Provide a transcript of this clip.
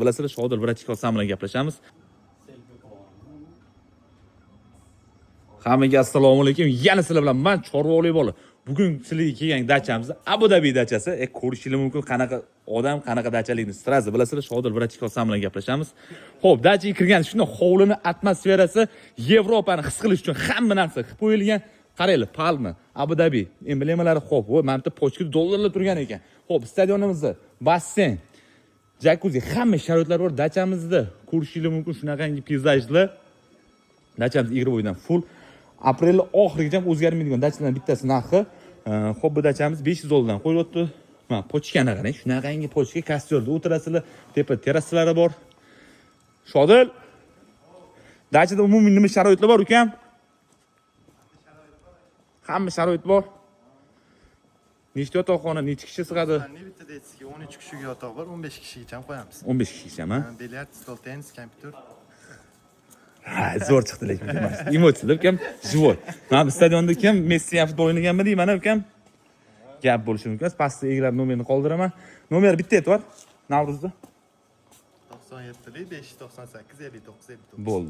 Bilasizlar, Shodil Vrachik osam bilan gaplashamiz. Hammaga assalomu alaykum. Yana sizlar bilan men Chorvoqlik bola. Bugun sizlarga kelgan dachamiz Abu Dhabi dachasi. Ko'rishingiz mumkin qanaqa odam, qanaqa dachalikni sirazi bilasizlar. Shodil Vrachik osam bilan gaplashamiz. Xo'p, dachaga kirgan shunday hovlini atmosferasi Yevropani his qilish uchun hamma narsa qilib qo'yilgan. Qaranglar, palma, Abu Dhabi emblemalari xo'p, va mana bu pochka dollarlar turgan ekan. Xo'p, stadionimizda basseyn, jakuzi, hamma sharoitlar bor dachamizda. Ko'rishingiz mumkin shunaqangi peyzajlar. Dachamiz ig'voydan full. Aprel oxirigacha o'zgarmaydigan dachalarning bittasi narxi. Xo'p, bu dachamiz 500 dollardan qo'yilibdi. Mana pochkani qarang, shunaqangi pochka, kostyerda o'tirasizlar, tepa terrasalari bor. Shodil, dachada umumiy nima sharoitlar bor ukam? Hamma sharoit bor. Nechta yotoqxona, necha kishi sig'adi? Bitta desiga 13 kishiga yotoq bor, 15 kishigacha ham qo'yamiz. 15 kishigacha, Bilyard, stol tennis, kompyuter. Ha, zo'r chiqdi lekin. Emotsiyalar ukam, живой. Mana bu stadionda kim Messi futbol o'ynaganmi deyman, ukam? Gap bo'lishi mumkin. Pastda eglar nomerini qoldiraman. Nomer bitta aytib bor. Navruzda 97 598 59 59. bo'ldi.